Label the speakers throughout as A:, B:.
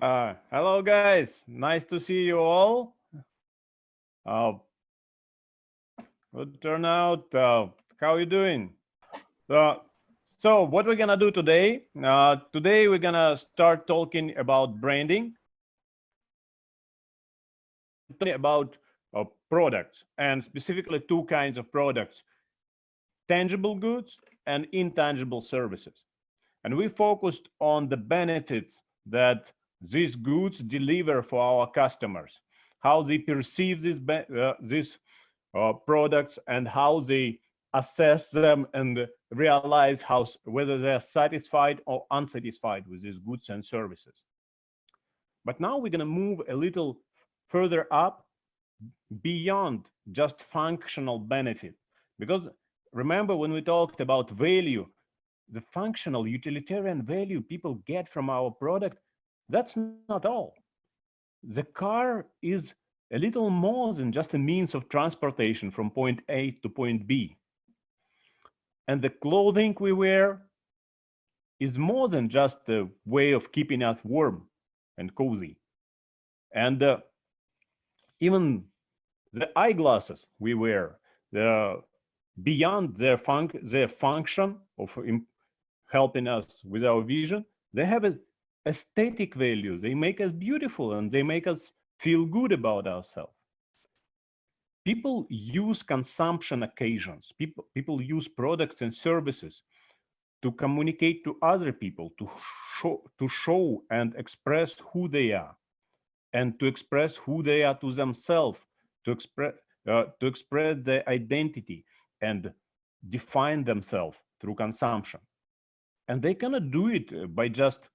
A: Hello, guys. Nice to see you all. Uh, Good turnout. How are you doing? Uh, so, what we're gonna do today? Today we're gonna start talking about branding, about products, and specifically two kinds of products: tangible goods and intangible services. And we focused on the benefits that these goods deliver for our customers, how they perceive these products, and how they assess them and realize whether they're satisfied or unsatisfied with these goods and services. But now we're going to move a little further up beyond just functional benefit, because remember when we talked about value, the functional utilitarian value people get from our product, that's not all. The car is a little more than just a means of transportation from point A to point B. And the clothing we wear is more than just a way of keeping us warm and cozy. And even the eyeglasses we wear, beyond their function of helping us with our vision, they have an aesthetic value. They make us beautiful and they make us feel good about ourselves. People use consumption occasions. People use products and services to communicate to other people, to show and express who they are, and to express who they are to themselves, to express their identity and define themselves through consumption. And they cannot do it by just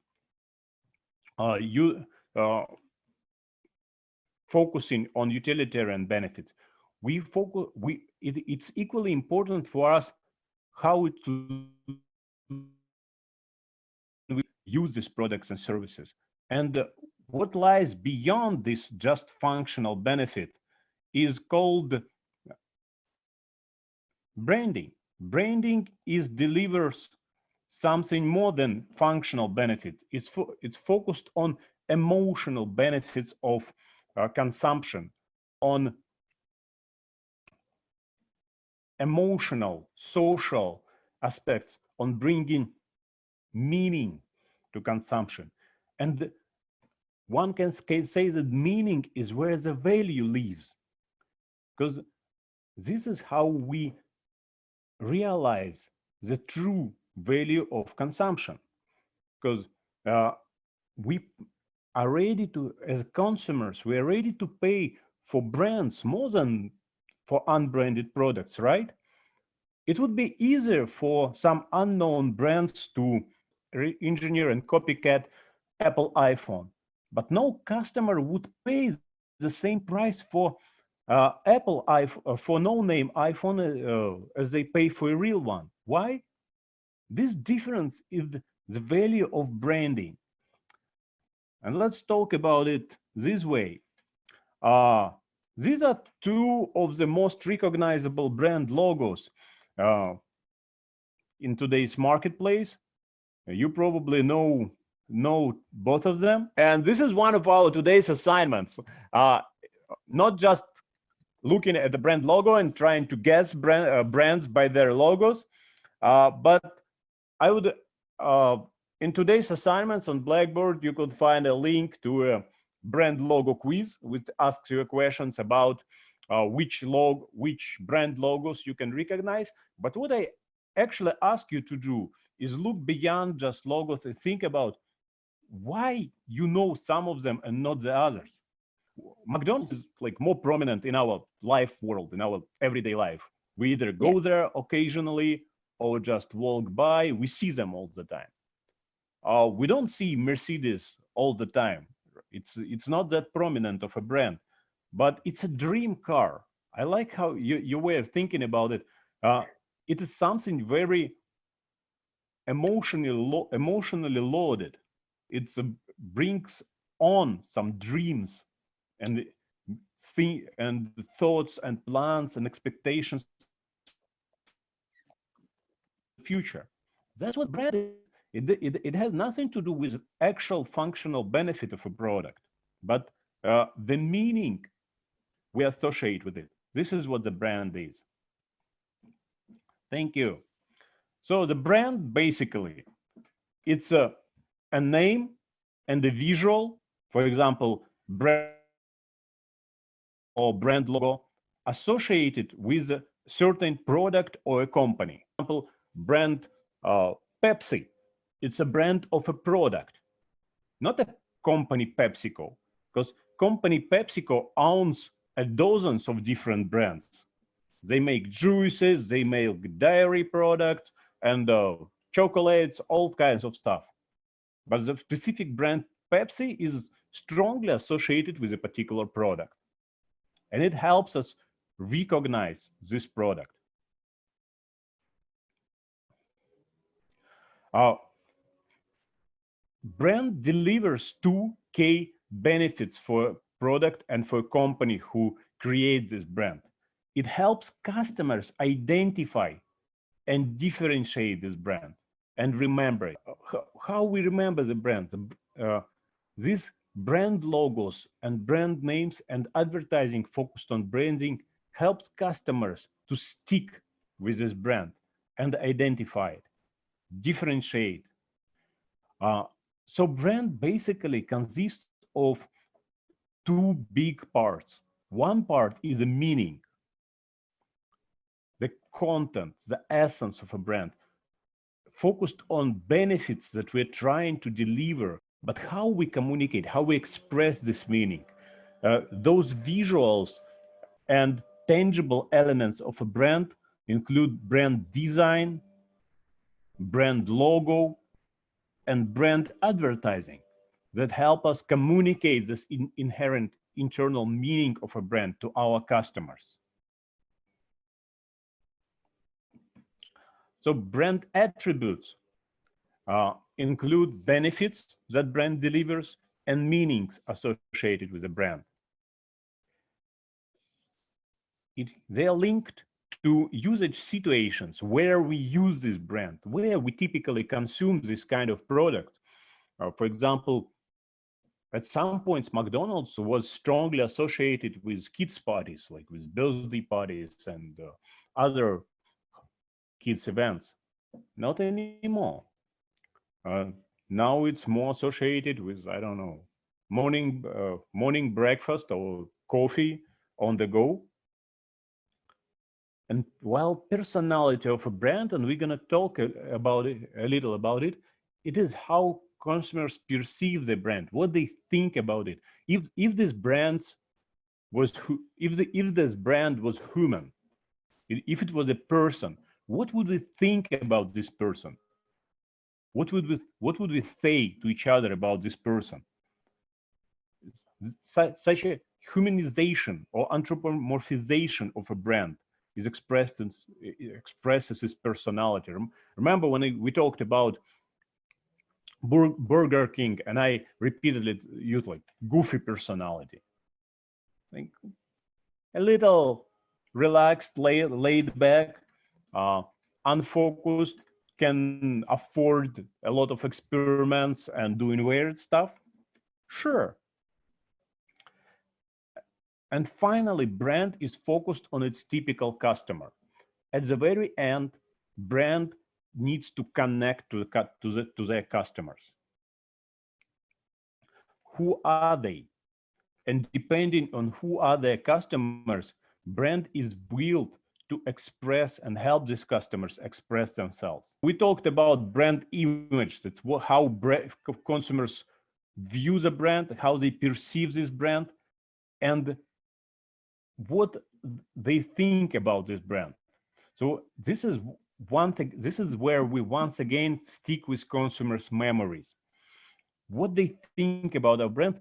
A: focusing on utilitarian benefits. It's equally important for us how to use these products and services. And what lies beyond this just functional benefit is called branding. Branding delivers something more than functional benefits. It's focused on emotional benefits of consumption, on emotional, social aspects, on bringing meaning to consumption. And one can say that meaning is where the value lives, because this is how we realize the true value of consumption. Because we are ready to, as consumers, we are ready to pay for brands more than for unbranded products, right? It would be easier for some unknown brands to re-engineer and copycat Apple iPhone, but no customer would pay the same price for Apple iPhone, for no-name iPhone as they pay for a real one. Why? This difference is the value of branding. And let's talk about it this way. These are two of the most recognizable brand logos in today's marketplace. You probably know both of them. And this is one of our today's assignments. Not just looking at the brand logo and trying to guess brands by their logos, but I would, in today's assignments on Blackboard, you could find a link to a brand logo quiz, which asks you questions about which brand logos you can recognize. But what I actually ask you to do is look beyond just logos and think about why you know some of them and not the others. McDonald's is like more prominent in our life world, in our everyday life. We either go there occasionally or just walk by. We see them all the time. We don't see Mercedes all the time. It's not that prominent of a brand, but it's a dream car. I like how your way of thinking about it. It is something very emotionally loaded. It brings on some dreams and thoughts and plans and expectations future. That's what brand is. It has nothing to do with actual functional benefit of a product, but the meaning we associate with it. This is what the brand is. Thank you. So the brand, basically, it's a name and a visual. For example, brand or brand logo associated with a certain product or a company. For example, brand Pepsi. It's a brand of a product, not a company PepsiCo, because company PepsiCo owns dozens of different brands. They make juices, they make dairy products, and chocolates, all kinds of stuff. But the specific brand Pepsi is strongly associated with a particular product. And it helps us recognize this product. Brand delivers two key benefits for a product and for a company who creates this brand. It helps customers identify and differentiate this brand and remember it. How we remember the brand? These brand logos and brand names and advertising focused on branding helps customers to stick with this brand and identify it, differentiate. So brand basically consists of two big parts. One part is the meaning, the content, the essence of a brand, focused on benefits that we're trying to deliver, but how we communicate, how we express this meaning. Those visuals and tangible elements of a brand include brand design, brand logo, and brand advertising that help us communicate this inherent internal meaning of a brand to our customers. So brand attributes include benefits that brand delivers and meanings associated with the brand. They are linked to usage situations where we use this brand, where we typically consume this kind of product. For example, at some points, McDonald's was strongly associated with kids' parties, like with birthday parties and other kids' events. Not anymore. Now it's more associated with, I don't know, morning breakfast or coffee on the go. And while personality of a brand, and we're going to talk about it a little about it, it is how consumers perceive the brand, what they think about it. If this brand was human, if it was a person, what would we think about this person? What would we say to each other about this person? Such a humanization or anthropomorphization of a brand is expresses its personality. Remember when we talked about Burger King, and I repeatedly used like goofy personality, like a little relaxed, laid back, unfocused, can afford a lot of experiments and doing weird stuff. Sure. And finally, brand is focused on its typical customer. At the very end, brand needs to connect to their customers. Who are they? And depending on who are their customers, brand is built to express and help these customers express themselves. We talked about brand image, that how consumers view the brand, how they perceive this brand, and what they think about this brand. So this is one thing. This is where we once again stick with consumers' memories. What they think about our brand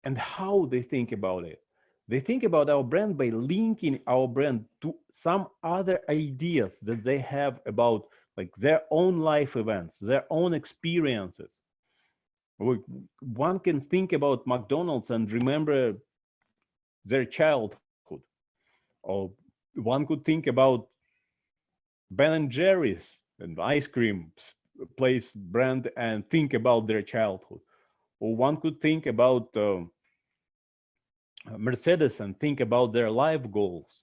A: and how they think about it. They think about our brand by linking our brand to some other ideas that they have about like their own life events, their own experiences. One can think about McDonald's and remember their childhood, or one could think about Ben and Jerry's and ice cream place brand and think about their childhood, or one could think about Mercedes and think about their life goals.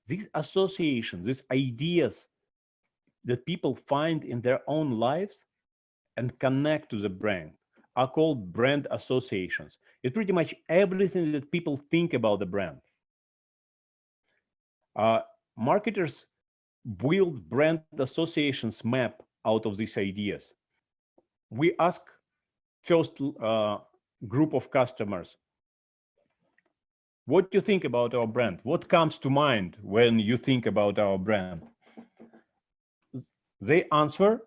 A: These associations, these ideas that people find in their own lives and connect to the brand are called brand associations. It's pretty much everything that people think about the brand. Marketers build brand associations map out of these ideas. We ask first group of customers, what do you think about our brand? What comes to mind when you think about our brand? They answer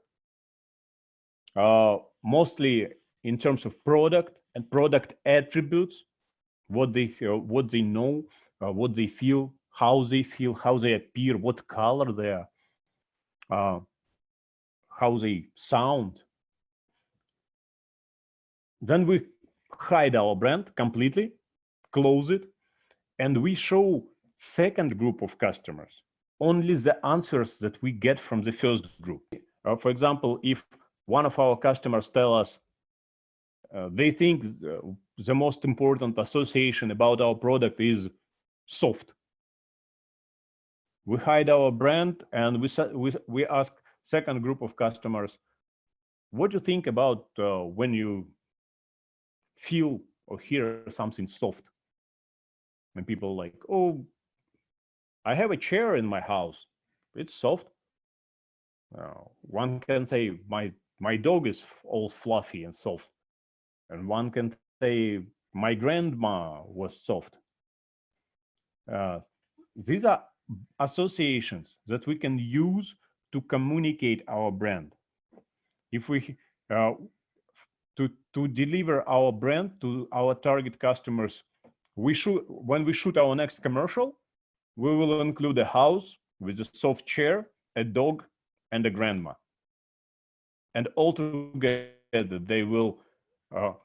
A: mostly in terms of product and product attributes, what they know, what they feel, how they appear, what color they are, how they sound. Then we hide our brand completely, close it, and we show second group of customers only the answers that we get from the first group. For example, if one of our customers tell us they think the most important association about our product is soft, we hide our brand and we ask second group of customers, what do you think about when you feel or hear something soft? And people like, oh, I have a chair in my house, it's soft. One can say my dog is all fluffy and soft, and one can say my grandma was soft. These are associations that we can use to communicate our brand. If we to deliver our brand to our target customers, when we shoot our next commercial, we will include a house with a soft chair, a dog, and a grandma. And all together, they will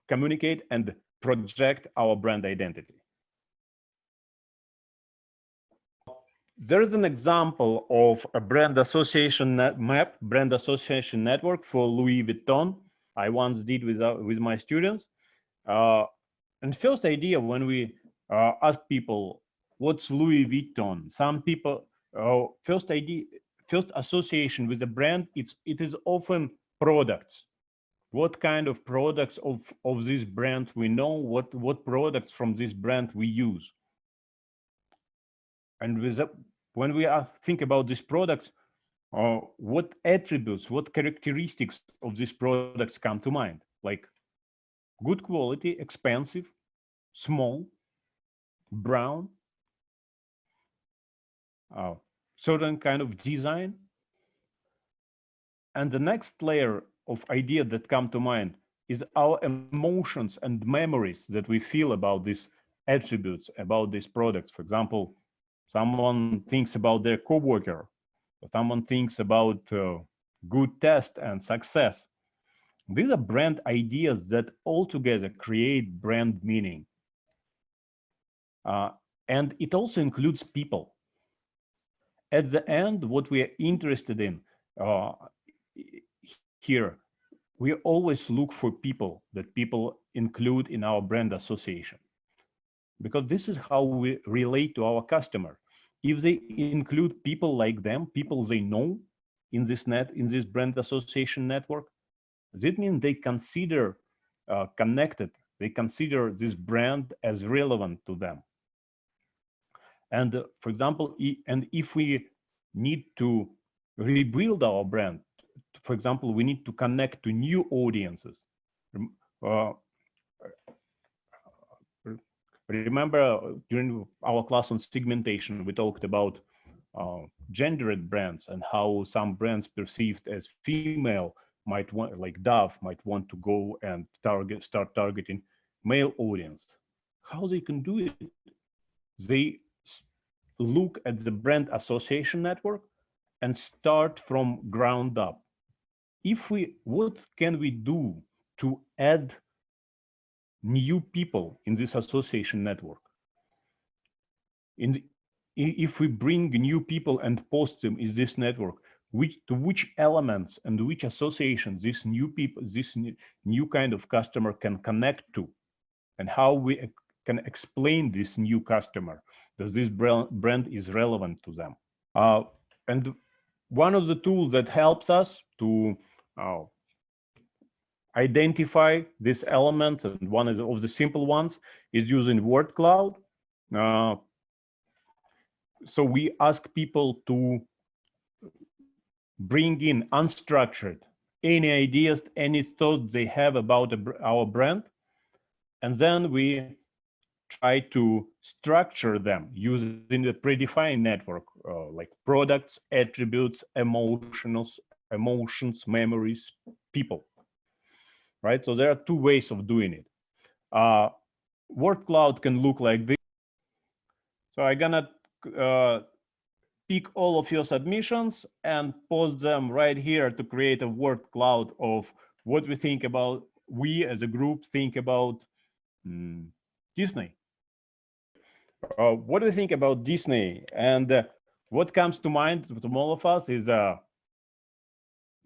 A: communicate and project our brand identity. There is an example of a brand association map, brand association network for Louis Vuitton. I once did with my students. And first idea when we ask people, what's Louis Vuitton? Some people, first association with the brand, it is often products. What kind of products of this brand we know? What products from this brand we use? And when we think about these products, what attributes, what characteristics of these products come to mind? Like good quality, expensive, small, brown, certain kind of design. And the next layer of idea that come to mind is our emotions and memories that we feel about these attributes, about these products. For example, someone thinks about their coworker, someone thinks about good test and success. These are brand ideas that altogether create brand meaning. And it also includes people. At the end, what we are interested in here, we always look for people that people include in our brand association, because this is how we relate to our customer. If they include people like them, people they know in this brand association network, that means they consider connected, they consider this brand as relevant to them. And for example, if we need to rebuild our brand, for example, we need to connect to new audiences. Remember during our class on segmentation, we talked about gendered brands and how some brands perceived as female might want, like Dove, might want to go and start targeting male audience. How they can do it? They look at the brand association network and start from ground up. What can we do to add new people in this association network? If we bring new people and post them in this network, which elements and which associations this new people, this new kind of customer can connect to, and how we can explain this new customer that this brand is relevant to them. And one of the tools that helps us to identify these elements, and one of the simple ones, is using word cloud. So we ask people to bring in unstructured any ideas, any thoughts they have about our brand, and then we try to structure them using the predefined network, like products, attributes, emotions, memories, people, right? So there are two ways of doing it. Word cloud can look like this. So I'm gonna pick all of your submissions and post them right here to create a word cloud of what we think about, we as a group think about Disney. What do you think about Disney? And what comes to mind to all of us is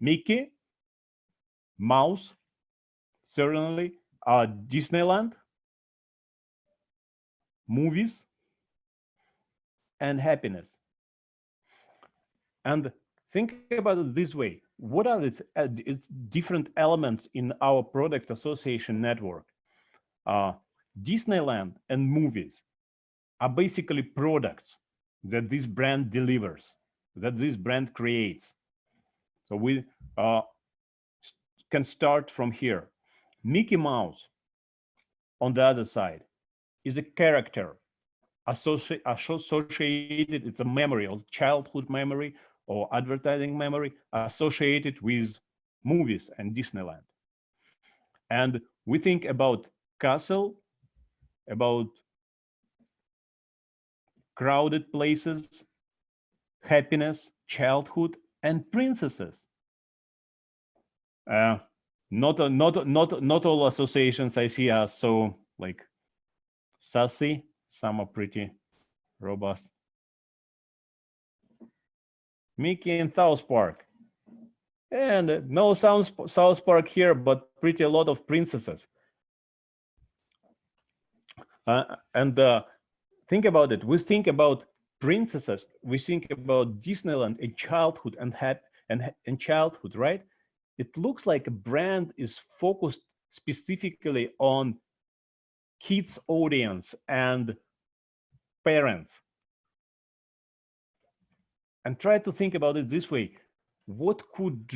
A: Mickey, Mouse, certainly, Disneyland, movies, and happiness. And think about it this way. What are its different elements in our product association network? Disneyland and movies are basically products that this brand delivers, that this brand creates. So we can start from here. Mickey Mouse, on the other side, is a character associated, it's a memory, or childhood memory, or advertising memory associated with movies and Disneyland. And we think about castle, about crowded places, happiness, childhood, and princesses. Not all associations I see are so like sassy. Some are pretty robust. Mickey in South Park. And no South Park here, but pretty a lot of princesses. And think about it. We think about princesses. We think about Disneyland and childhood and childhood, right? It looks like a brand is focused specifically on kids' audience and parents. And try to think about it this way: what could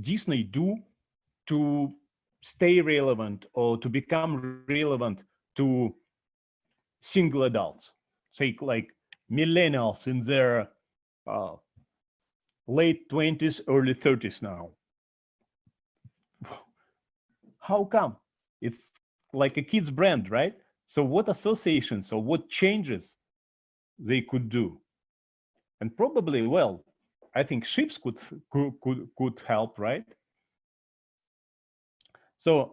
A: Disney do to stay relevant or to become relevant to single adults, say like millennials in their late 20s, early 30s now? How come? It's like a kid's brand, right? So what associations or what changes they could do? And probably, well, I think ships could help, right? So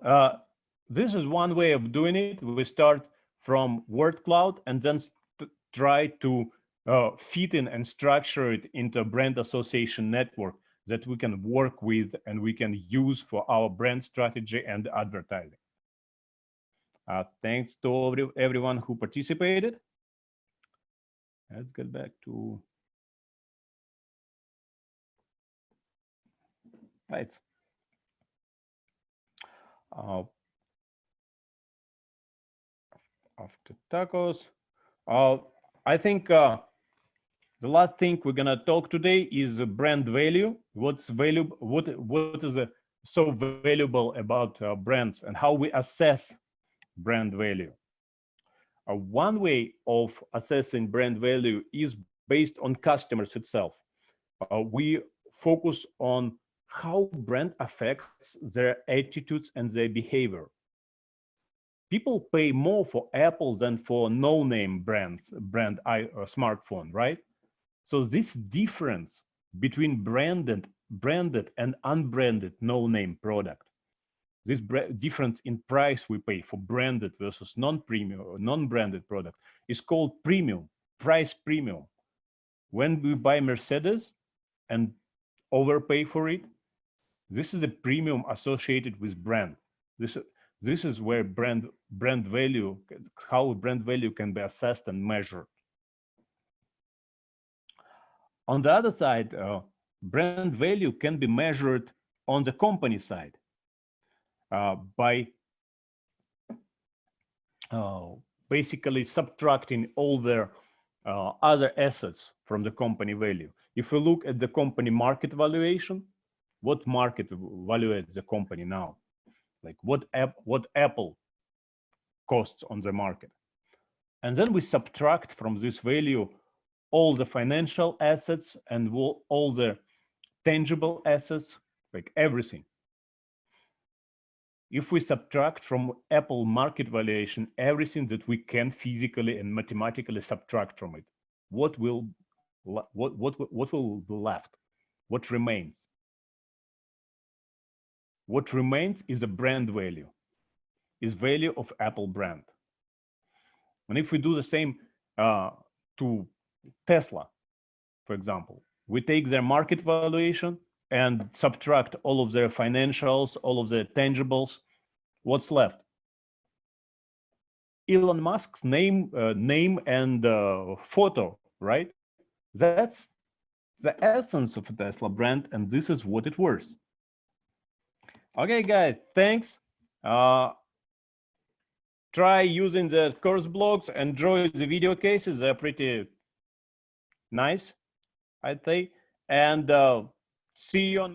A: this is one way of doing it. We start from word cloud and then try to fit in and structure it into a brand association network that we can work with and we can use for our brand strategy and advertising. Thanks to everyone who participated. Let's get back to slides. After tacos, I think the last thing we're gonna talk today is brand value. What's valuable? What is so valuable about brands and how we assess brand value? One way of assessing brand value is based on customers itself. We focus on how brand affects their attitudes and their behavior. People pay more for Apple than for no-name brand smartphone, right? So this difference between branded and unbranded no-name product, this difference in price we pay for branded versus non-premium or non-branded product is called premium, price premium. when we buy Mercedes and overpay for it, this is a premium associated with brand. This is where brand value, how brand value can be assessed and measured. On the other side, brand value can be measured on the company side by basically subtracting all their other assets from the company value. If we look at the company market valuation, what market valuates the company now? Like what Apple costs on the market. And then we subtract from this value all the financial assets and all the tangible assets, like everything. If we subtract from Apple market valuation everything that we can physically and mathematically subtract from it, what will be left? What remains? What remains is a brand value, is value of Apple brand. And if we do the same to Tesla, for example, we take their market valuation and subtract all of their financials, all of their tangibles, what's left? Elon Musk's name and photo, right? That's the essence of a Tesla brand, and this is what it worth. Okay, guys, thanks. Try using the course blogs, enjoy the video cases. They're pretty nice, I'd say. And see you on